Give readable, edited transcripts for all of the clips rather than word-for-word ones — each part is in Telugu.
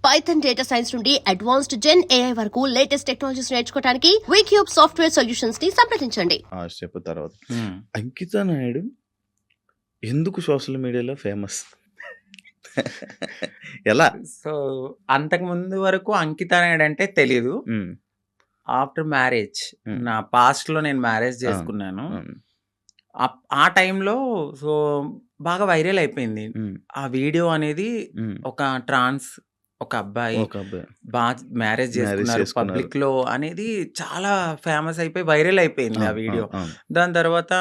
పైథాన్ డేటా సైన్స్ నుండి అడ్వాన్స్డ్ జెన్ ఏఐ వరకు లేటెస్ట్ టెక్నాలజీస్ నేర్చుకోవడానికి వీక్యూబ్ సాఫ్ట్వేర్ సొల్యూషన్స్ ని సంప్రదించండి. చెప్పిన తర్వాత అంకిత నాయుడు ఎందుకు సోషల్ మీడియాలో ఫేమస్? ఎలా? సో అంతకు ముందు వరకు అంకిత నాయుడు అంటే తెలీదు. ఆఫ్టర్ మ్యారేజ్ నా పాస్ట్ లో నేను మ్యారేజ్ చేసుకున్నాను. ఆ టైంలో సో బాగా వైరల్ అయిపోయింది ఆ వీడియో అనేది. ఒక ట్రాన్స్ ఒక అబ్బాయి బాగా మ్యారేజ్ చేసుకున్నారు పబ్లిక్ లో అనేది చాలా ఫేమస్ అయిపోయి వైరల్ అయిపోయింది ఆ వీడియో. దాని తర్వాత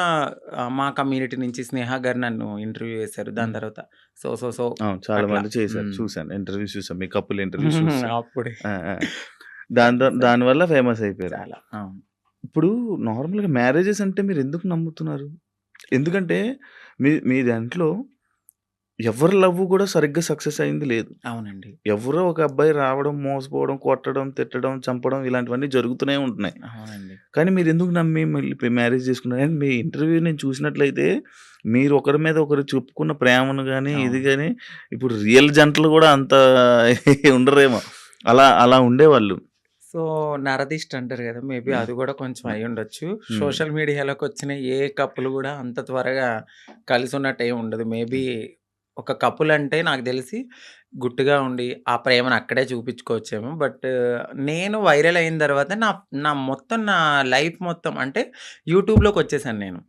మా కమ్యూనిటీ నుంచి స్నేహ గారు నన్ను ఇంటర్వ్యూ చేశారు. దాని తర్వాత సో సో సో చాలా మంది చేశారు, చూసాను ఇంటర్వ్యూ, చూసాను మీ కపుల్ ఇంటర్వ్యూ అప్పుడే దానివల్ల ఫేమస్ అయిపోయారు. చాలా ఇప్పుడు నార్మల్గా మ్యారేజెస్ అంటే మీరు ఎందుకు నమ్ముతున్నారు? ఎందుకంటే మీ దాంట్లో ఎవరి లవ్ కూడా సరిగ్గా సక్సెస్ అయింది లేదు. అవునండి. ఎవరో ఒక అబ్బాయి రావడం, మోసపోవడం, కొట్టడం, తిట్టడం, చంపడం ఇలాంటివన్నీ జరుగుతూనే ఉంటున్నాయి. అవునండి. కానీ మీరు ఎందుకు నమ్మి మళ్ళీ మ్యారేజ్ చేసుకున్నారు? మీ ఇంటర్వ్యూ నేను చూసినట్లయితే మీరు ఒకరి మీద ఒకరు చెప్పుకున్న ప్రేమను కానీ ఇది కానీ ఇప్పుడు రియల్ జంటలు కూడా అంత ఉండరేమో, అలా ఉండేవాళ్ళు. సో నరదిష్టి అంటారు కదా, మేబీ అది కూడా కొంచెం అయి ఉండొచ్చు. సోషల్ మీడియాలోకి వచ్చిన ఏ కప్పులు కూడా అంత త్వరగా కలిసి ఉన్నట్టు ఏమి ఉండదు. మేబీ ఒక కపుల్ అంటే నాకు తెలిసి గుట్టుగా ఉండి ఆ ప్రేమను అక్కడే చూపించుకోవచ్చేమో. బట్ నేను వైరల్ అయిన తర్వాత నా లైఫ్ మొత్తం అంటే యూట్యూబ్లోకి వచ్చేసాను. నేను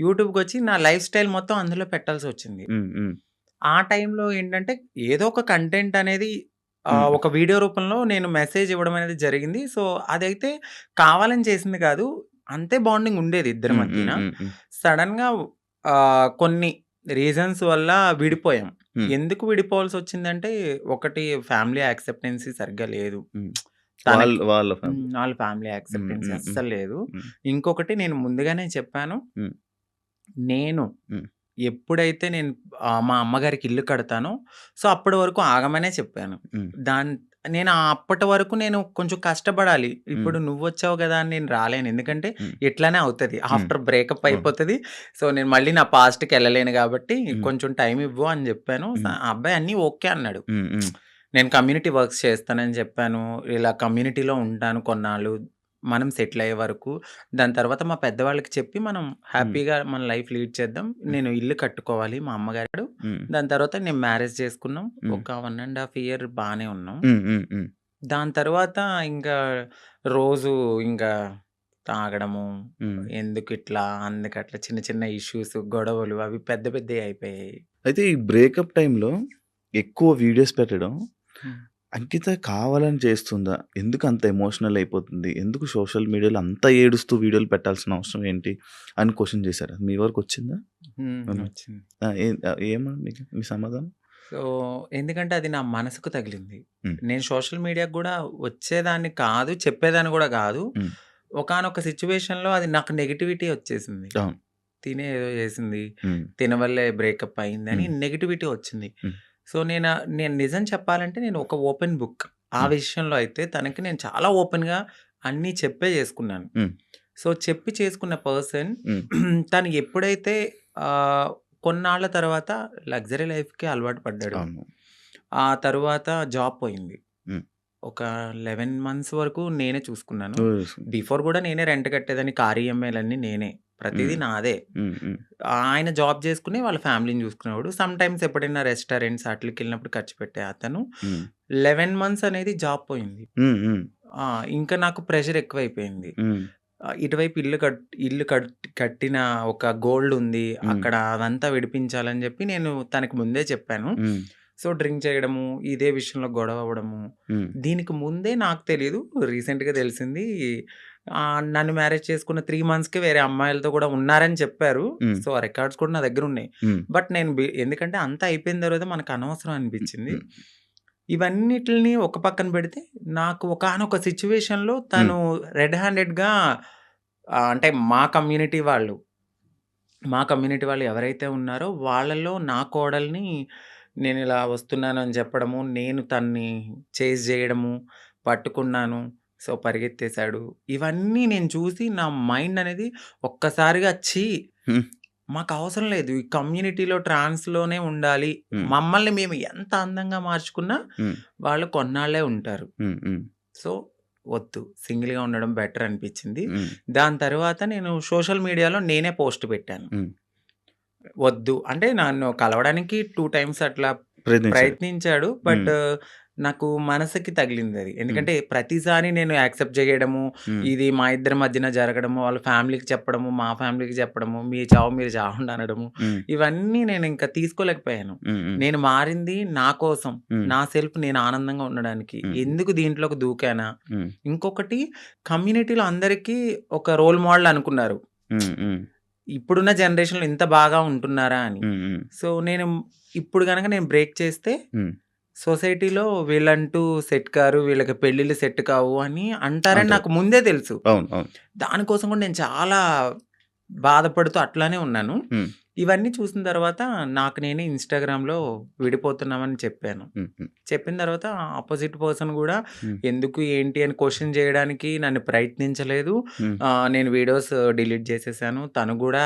యూట్యూబ్కి వచ్చి నా లైఫ్ స్టైల్ మొత్తం అందులో పెట్టాల్సి వచ్చింది. ఆ టైంలో ఏంటంటే ఏదో ఒక కంటెంట్ అనేది ఒక వీడియో రూపంలో నేను మెసేజ్ ఇవ్వడం అనేది జరిగింది. సో అదైతే కావాలని చేసింది కాదు, అంతే బాండింగ్ ఉండేది ఇద్దరి మధ్యన. సడన్గా కొన్ని రీజన్స్ వల్ల విడిపోయాం. ఎందుకు విడిపోవాల్సి వచ్చిందంటే ఒకటి ఫ్యామిలీ యాక్సెప్టెన్సీ సరిగ్గా లేదు, వాళ్ళ ఫ్యామిలీ యాక్సెప్టెన్సీ అస్సలు లేదు. ఇంకొకటి నేను ముందుగానే చెప్పాను, నేను ఎప్పుడైతే నేను మా అమ్మగారికి ఇల్లు కడతానో సో అప్పటి వరకు ఆగమనే చెప్పాను. నేను అప్పటి వరకు నేను కొంచెం కష్టపడాలి. ఇప్పుడు నువ్వు వచ్చావు కదా అని నేను రాలేను, ఎందుకంటే ఇట్లానే అవుతుంది, ఆఫ్టర్ బ్రేకప్ అయిపోతుంది. సో నేను మళ్ళీ నా పాస్ట్కి వెళ్ళలేను కాబట్టి కొంచెం టైం ఇవ్వు అని చెప్పాను. ఆ అబ్బాయి అన్నీ ఓకే అన్నాడు. నేను కమ్యూనిటీ వర్క్స్ చేస్తానని చెప్పాను, ఇలా కమ్యూనిటీలో ఉంటాను కొన్నాళ్ళు, మనం సెటిల్ అయ్యే వరకు. దాని తర్వాత మా పెద్దవాళ్ళకి చెప్పి మనం హ్యాపీగా మన లైఫ్ లీడ్ చేద్దాం, నేను ఇల్లు కట్టుకోవాలి మా అమ్మగారు. దాని తర్వాత నేను మ్యారేజ్ చేసుకున్నాం. ఒక 1.5 year బాగానే ఉన్నాం. దాని తర్వాత ఇంకా రోజు ఇంకా తాగడము, ఎందుకు ఇట్లా అందుకట్లా చిన్న చిన్న ఇష్యూస్, గొడవలు అవి పెద్ద పెద్ద అయిపోయాయి. అయితే ఈ బ్రేకప్ టైంలో ఎక్కువ వీడియోస్ పెట్టడం అంకిత కావాలని చేస్తుందా? ఎందుకు అంత ఎమోషనల్ అయిపోతుంది? ఎందుకు సోషల్ మీడియాలో అంత ఏడుస్తూ వీడియోలు పెట్టాల్సిన అవసరం ఏంటి అని క్వశ్చన్ చేశారు. మీ వరకు వచ్చిందా? వచ్చింది. ఏమన్నా మీ సమాధానం? సో ఎందుకంటే అది నా మనసుకు తగిలింది. నేను సోషల్ మీడియాకి కూడా వచ్చేదాన్ని కాదు, చెప్పేదాన్ని కూడా కాదు. ఒకానొక సిచ్యువేషన్లో అది నాకు నెగిటివిటీ వచ్చేసింది. తినే ఏదో చేసింది, తినవల్లే బ్రేకప్ అయింది అని నెగిటివిటీ వచ్చింది. సో నేను నిజం చెప్పాలంటే నేను ఒక ఓపెన్ బుక్ ఆ విషయంలో. అయితే తనకి నేను చాలా ఓపెన్గా అన్నీ చెప్పే చేసుకున్నాను. సో చెప్పి చేసుకున్న పర్సన్ తను ఎప్పుడైతే కొన్నాళ్ళ తర్వాత లగ్జరీ లైఫ్కి అలవాటు పడ్డాడు, ఆ తర్వాత జాబ్ పోయింది. ఒక 11 months వరకు నేనే చూసుకున్నాను. బిఫోర్ కూడా నేనే రెంట్ కట్టేదాన్ని, కార్ ఈఎంఐలన్నీ నేనే, ప్రతిదీ నాదే. ఆయన జాబ్ చేసుకుని వాళ్ళ ఫ్యామిలీని చూసుకునేవాడు. సమ్ టైమ్స్ ఎప్పుడైనా రెస్టారెంట్స్ అట్లకి వెళ్ళినప్పుడు ఖర్చు పెట్టే అతను. 11 months అనేది జాబ్ పోయింది. ఇంకా నాకు ప్రెషర్ ఎక్కువైపోయింది. ఇటువైపు ఇల్లు కట్టిన ఒక గోల్డ్ ఉంది అక్కడ, అదంతా విడిపించాలని చెప్పి నేను తనకి ముందే చెప్పాను. సో డ్రింక్ చేయడము, ఇదే విషయంలో గొడవ అవ్వడము. దీనికి ముందే నాకు తెలియదు, రీసెంట్గా తెలిసింది. నన్ను మ్యారేజ్ చేసుకున్న 3 monthsకి వేరే అమ్మాయిలతో కూడా ఉన్నారని చెప్పారు. సో ఆ రికార్డ్స్ కూడా నా దగ్గర ఉన్నాయి. బట్ నేను ఎందుకంటే అంతా అయిపోయిన తర్వాత మనకు అనవసరం అనిపించింది. ఇవన్నిటిని ఒక పక్కన పెడితే నాకు ఒకానొక సిచ్యువేషన్లో తను రెడ్ హ్యాండెడ్గా అంటే మా కమ్యూనిటీ వాళ్ళు ఎవరైతే ఉన్నారో వాళ్ళలో నా కోడల్ని నేను ఇలా వస్తున్నాను అని చెప్పడము, నేను తన్ని చేజ్ చేయడము, పట్టుకున్నాను, సో పరిగెత్తేశాడు. ఇవన్నీ నేను చూసి నా మైండ్ అనేది ఒక్కసారిగా మాకు అవసరం లేదు. ఈ కమ్యూనిటీలో ట్రాన్స్‌లోనే ఉండాలి. హ్మ్. మమ్మల్ని మేము ఎంత అందంగా మార్చుకున్నా హ్మ్. వాళ్ళు కొన్నాళ్ళే ఉంటారు. హ్మ్. హ్మ్. సో, వద్దు. సింగిల్‌గా ఉండడం బెటర్ అనిపించింది. హ్మ్. దాని తర్వాత నేను సోషల్ మీడియాలో నేనే పోస్ట్ పెట్టాను. హ్మ్. వద్దు. అంటే నన్ను కలవడానికి 2 టైమ్స్ అట్లా ప్రయత్నించారు. ప్రయత్నించాడు. హ్మ్. బట్ నాకు మనసుకి తగిలిందది. హ్మ్. ఎందుకంటే ప్రతిసారి నేను యాక్సెప్ట్ చేయడము, హ్మ్. ఇది మా ఇద్దరి మధ్యన జరగడము, వాళ్ళ ఫ్యామిలీకి చెప్పడము, మా ఫ్యామిలీకి చెప్పడము, మీ చావు మీరు చావండి అనడము, హ్మ్. ఇవన్నీ నేను ఇంకా తీసుకోలేకపోయాను. హ్మ్. హ్మ్. నేను మారింది నా కోసం, హ్మ్. నా సెల్ఫ్ నేను ఆనందంగా ఉండడానికి. హ్మ్. ఎందుకు దీంట్లోకి దూకానా? హ్మ్. ఇంకొకటి కమ్యూనిటీలో అందరికీ ఒక రోల్ మోడల్ అనుకున్నారు. హ్మ్. హ్మ్. ఇప్పుడున్న జనరేషన్‌లో ఇంత బాగా ఉంటున్నారా అని. హ్మ్. హ్మ్. సో, ఇప్పుడు గనక నేను బ్రేక్ చేస్తే హ్మ్. సొసైటీలో వీళ్ళంటూ సెట్ కారు, వీళ్ళకి పెళ్ళిళ్ళు సెట్ కావు అని అంటారని అంటారు. నాకు ముందే తెలుసు. అవును. అవును. దానికోసం కూడా నేను చాలా బాధపడుతూ అట్లానే ఉన్నాను. హ్మ్. ఇవన్నీ చూసిన తర్వాత నాకు నేనే ఇన్‌స్టాగ్రామ్‌లో విడిపోతున్నామని చెప్పాను. హ్మ్. హ్మ్. చెప్పిన తర్వాత అపోజిట్ పర్సన్ గూడా హ్మ్. ఎందుకు, ఏంటి అని క్వెషన్ చేయడానికి నన్ను ప్రయత్నించలేదు. హ్మ్. నేను వీడియోస్ డిలీట్ చేసేసాను. తను గూడా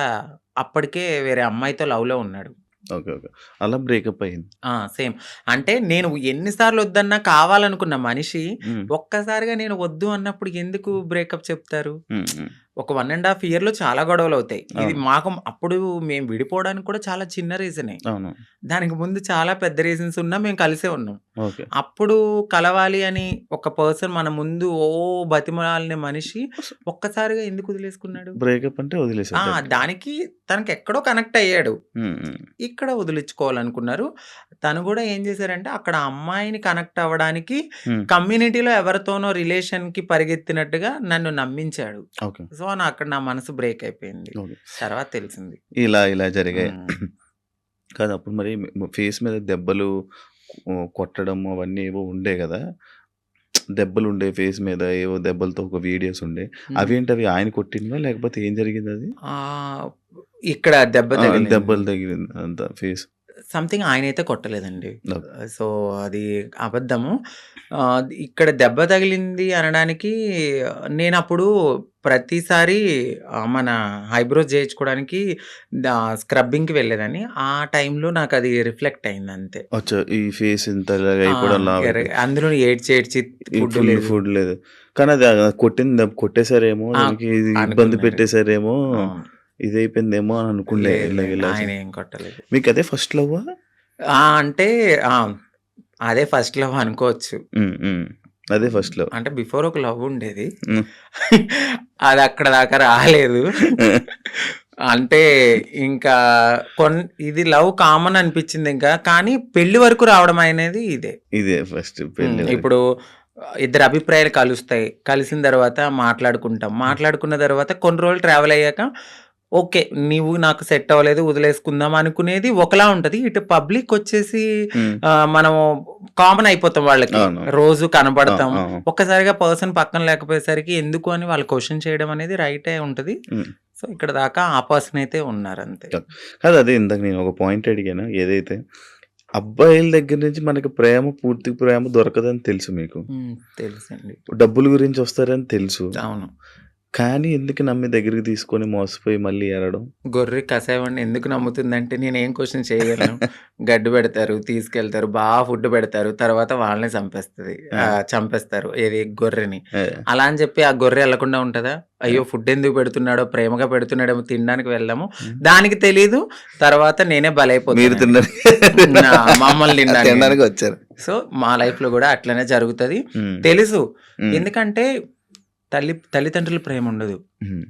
అప్పటికే వేరే అమ్మాయితో లవ్‌లో ఉన్నాడు. ఓకే. ఓకే. అలా బ్రేకప్ అయింది. సేమ్. అంటే నేను ఎన్ని సార్లు వద్దన్నా కావాలనుకున్న మనిషి హ్మ్. ఒక్కసారిగా నేను వద్దు అన్నప్పుడు ఎందుకు బ్రేకప్ చెప్తారు? హ్మ్. హ్మ్. ఒక 1 ½ ఇయర్‌లో చాలా గొడవలవుతాయి. ఇది అవును. మాకు అప్పుడు మేము విడిపోవడానికి కూడా చాలా చిన్న రీజనే. అవును. దానికి ముందు చాలా పెద్ద రీజన్స్ ఉన్నా మేము కలిసే ఉన్నాం. ఓకే. అప్పుడు కలవాలి అని ఒక పర్సన్ మన ముందు బతిమలాడిన మనిషి ఒక్కసారిగా ఎందుకు వదిలేసుకున్నాడు? బ్రేకప్ అంటే వదిలేసారు డైరెక్ట్‌గా. దానికి తనకెక్కడో కనెక్ట్ అయ్యాడు. హ్మ్. హ్మ్. ఇక్కడ వదిలించుకోవాలనుకున్నారు. తను గూడా ఏం జేశారంటే, అక్కడ అమ్మాయిని కనెక్ట్ అవ్వడానికి హ్మ్. కమ్యూనిటీలో ఎవరితోనో రిలేషన్‌కి పరిగెత్తినట్టుగా నన్ను నమ్మించాడు. ఓకే. సో, అక్కడ నా మనసు బ్రేక్ అయిపోయింది. ఓకే. తర్వాత తెలిసింది. ఇలా జరిగాయి. హ్మ్. కాదు అప్పుడు మరి ఫేస్ మీద దెబ్బలు కొట్టడం అవన్నీ ఏవో ఉండే గదా! దెబ్బలుండేవి ఫేస్ మీద ఏవో దెబ్బలతో ఒక వీడియోస్ ఉండే. హ్మ్. అవేంటవి ఆయన కొట్టినవా? లేకపోతే ఏం జరిగిందది? ఆహ్, ఇక్కడ దెబ్బ తగిలింది. దెబ్బలు తగిలింది అంతా ఫేస్. సంథింగ్ ఆయనైతే కొట్టలేదండి. ఓకే. సో, అది అబద్ధము. ఇక్కడ దెబ్బ తగిలింది అనడానికి నేనప్పుడు ప్రతిసారి మన ఐబ్రోస్ చేయించుకోవడానికి స్క్రబ్బింగ్‌కి వెళ్ళేదాన్ని. ఆ టైంలో నాకది రిఫ్లెక్ట్ అయిందంతే. అచ్చా! ఈ ఫేస్ ఇంత ఇలాగ ఆ! అయిపోవడం లావైపోవడం. అందులో ఏడ్చి ఏడ్చి ఈ ఫుడ్ ఫుల్ లేదు. ఫుడ్ లేదు. కానీ అది కొట్టింది కొట్టేసారేమో ఆ! దానికి ఇది ఇబ్బంది అనుకున్నారు. పెట్టేసారేమో, అవును. ఇదయిపోయిందేమో అని అనుకునే లేదు ఇలాగ లేదు. ఇలా ఆయనేం కొట్టలేదు. మీకదే ఫస్ట్ లవ్వా? అంటే ఆ! అదే ఫస్ట్ లవ్ అనుకోవచ్చు. హ్మ్. హ్మ్. అదే ఫస్ట్ లవ్. అంటే బిఫోర్ ఒక లవ్ ఉండేది. హ్మ్. అది అక్కడ దాకా రాలేదు. అంటే ఇంకా ఇది లవ్ కామన్ అనిపించింది ఇంకా. కానీ పెళ్లి వరకు రావడం అనేది ఇదే. ఇదే ఫస్ట్ పెళ్లి వరకు. ఇప్పుడు ఇద్దరి అభిప్రాయాలు కలుస్తాయి. కలిసిన తర్వాత మాట్లాడుకుంటాం. మాట్లాడుకున్న తర్వాత కొన్ని రోజులు ట్రావెల్ అయ్యాక ఓకే. నీవు నాకు సెట్ అవ్వలేదు వదిలేసుకుందాం అనుకునేది ఒకలా ఉంటది. ఇటు పబ్లిక్ వచ్చేసి హ్మ్. మనం కామన్ అయిపోతాం వాళ్ళకి. అవును. రోజు ఆ! కనపడతాం. ఆ! ఒక్కసారిగా పర్సన్ పక్కన లేకపోయేసరికి ఎందుకు అని వాళ్ళు క్వెషన్ చేయడం అనేది రైటే ఉంటది. హ్మ్. సో, ఇక్కడ దాకా ఆ పర్సన్ అయితే ఉన్నారంతే. కాదు అదే ఇందాక నేను ఒక పాయింట్ అడిగాను. ఏదైతే అబ్బాయిల దగ్గర నుంచి మనకి పూర్తి ప్రేమ దొరకదని తెలుసు మీకు. తెలుసండి. డబ్బుల గురించి వస్తారని తెలుసు. అవును. కానీ ఎందుకు నమ్మి దగ్గరికి తీసుకొని మోసపోయి మళ్ళీ ఏడడం? గొర్రె కసాయివాడిని ఎందుకు నమ్ముతుందంటే నేనేం క్వెషన్ చేయగలను. గడ్డి పెడతారు, తీసుకెళ్తారు, ఫుడ్ పెడతారు. తర్వాత వాళ్ళనే ఆ! చంపేస్తారు. ఏది గొర్రెని. ఆ! అలా అని చెప్పి ఆ గొర్రె ఎళ్ళకుండా ఉంటదా? అయ్యో! ఫుడ్ ఎందుకు పెడుతున్నాడో, ప్రేమగా పెడుతున్నాడేమో తినడానికి వెళ్దాము. హ్మ్. దానికి తెలీదు. తర్వాత నేనే మీరు బలైపోతానని. మమ్మల్ని తినడానికి. తినడానికి వచ్చారు. సో, మా లైఫ్‌లో గూడా అట్లనే జరుగుతది. హ్మ్. తెలుసు. హ్మ్. ఎందుకంటే తల్లిదండ్రుల ప్రేముండదు. హ్మ్.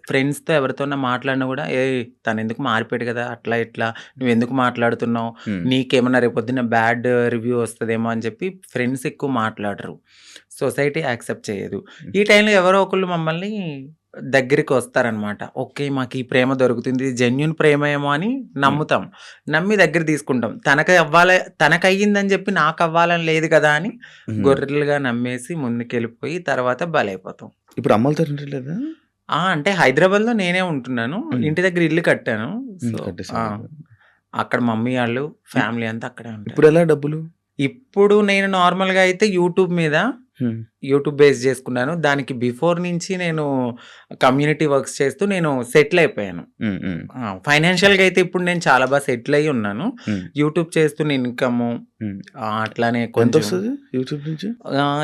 ఫ్రెండ్స్‌తో ఎవరితోన్నా మాట్లాడినా గూడా, "ఏయ్! తనెందుకు మారిపోయాడు గదా! అట్లా ఇట్లా నువ్వెందుకు మాట్లాడుతున్నావు? హ్మ్. నీకేమన్నా రేపొద్దున్న బ్యాడ్ రివ్యూ వస్తదేమో" అని చెప్పి ఫ్రెండ్స్ ఎక్కువ మాట్లాడరు. సొసైటీ యాక్సెప్ట్ చేయదు. ఈ టైంలో ఎవరో ఒకళ్ళు మమ్మల్ని దగ్గరికి వస్తారనమాట. ఓకే. మాకీ ప్రేమ దొరుకుతుంది. జెన్యూన్ ప్రేమేమో అని నమ్ముతాం. నమ్మి దగ్గర తీసుకుంటాం. తనకయ్యిందని చెప్పి నాకవ్వాలని లేదు కదా! అని హ్మ్. గొర్రెలుగా నమ్మేసి ముందుకెళ్ళిపోయి తర్వాత బలైపోతాం. ఇప్పుడు అమ్మలతో లేదా? అంటే హైదరాబాద్‌లో నేనే ఉంటున్నాను. హ్మ్. ఇంటి దగ్గర ఇల్లు కట్టాను. సో, కట్టేసారు. అక్కడ మమ్మీ ఆళ్ళు, ఫ్యామిలీ అంతా అక్కడే ఉంటారు. ఇప్పుడెలా డబ్బులు? ఇప్పుడు నేను నార్మల్‌గా అయితే యూట్యూబ్ మీద హ్మ్. యూట్యూబ్ బేస్ చేసుకున్నాను. దానికి బిఫోర్ నుంచి నేను కమ్యూనిటీ వర్క్స్ చేస్తూ నేను సెటిల్ అయిపోయాను. ఫైనాన్షియల్‌గా అయితే ఇప్పుడు నేను చాలా బాగా సెటిల్ అయ్యి ఉన్నాను. యూట్యూబ్ చేస్తున్న ఇన్‌కము అట్లానే ఎంత కొంచెం వస్తుంది యూట్యూబ్ నుంచి?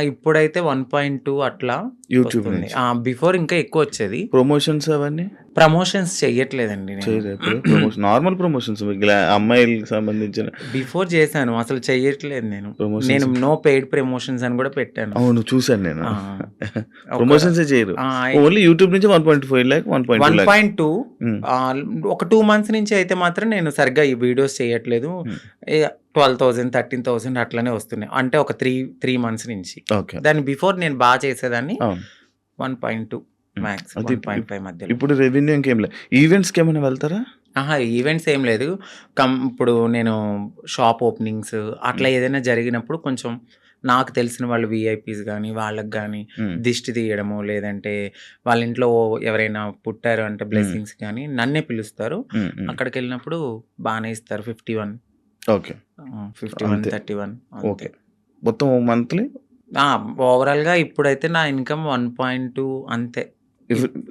ఇప్పుడైతే 1.2 అట్లా యూట్యూబ్ వస్తుంది. నుంచి బిఫోర్ ఇంకా ఎక్కువ వచ్చేది. ప్రమోషన్స్ అవన్నీ ప్రమోషన్స్ చెయ్యట్లేదండి నేను. చేయలేదు ప్రమోషన్, నార్మల్ ప్రమోషన్స్ అమ్మాయిలకు సంబంధించిన బిఫోర్ చేశాను, అసలు చెయ్యట్లేదు నేను. ప్రమోషన్స్. నేను నో పెయిడ్ ప్రమోషన్స్ అని కూడా పెట్టాను. అవును, చూసాను నేను. ఆ, ఒక ప్రమోషన్స్ చేయరు, ఆ, ఓన్లీ యూట్యూబ్ నుంచి 1.5 lakh 1.2 lakh. 1.2 ఒక 2 months నుంచి అయితే మాత్రం నేను సరిగ్గా ఈ వీడియోస్ చేయట్లేదు. 12,000 13,000 అట్లనే వస్తున్నాయి. అంటే ఒక 3 months నుంచి. ఓకే, దాని బిఫోర్ నేను బాగా చేసేదాన్ని. అవును. 1.2 మ్యాక్స్, అది 1.5 మధ్యలో. ఇప్పుడు రెవెన్యూ ఇంకేం లేదు. ఈవెంట్స్కి ఏమైనా వెళ్తారా? ఈవెంట్స్ ఏం లేదు. ఇప్పుడు నేను షాప్ ఓపెనింగ్స్ అట్లా ఏదైనా జరిగినప్పుడు కొంచెం నాకు తెలిసిన వాళ్ళు విఐపీస్ కానీ వాళ్ళకి కానీ దిష్టి తీయడము, లేదంటే వాళ్ళ ఇంట్లో ఎవరైనా పుట్టారు అంటే బ్లెస్సింగ్స్ కానీ నన్నే పిలుస్తారు. అక్కడికి వెళ్ళినప్పుడు బాగానే ఇస్తారు. 51 ఓకే 51 అంతే. 31 ఓకే, మొత్తం మంత్లీ ఓవరాల్గా ఇప్పుడైతే నా ఇన్కమ్ 1.2 అంతే.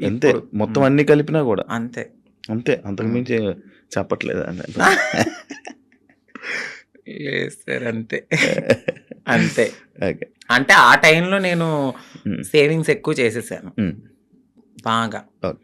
అంతే, ఇప్పుడు మొత్తం అన్ని కలిపినా కూడా అంతే. అంతే, అంతకు మించి చెప్పట్లేదు. లేదు సార్, అంతే అంతే. ఓకే, అంటే ఆ టైంలో నేను సేవింగ్స్ ఎక్కువ చేసేసాను బాగా. ఓకే.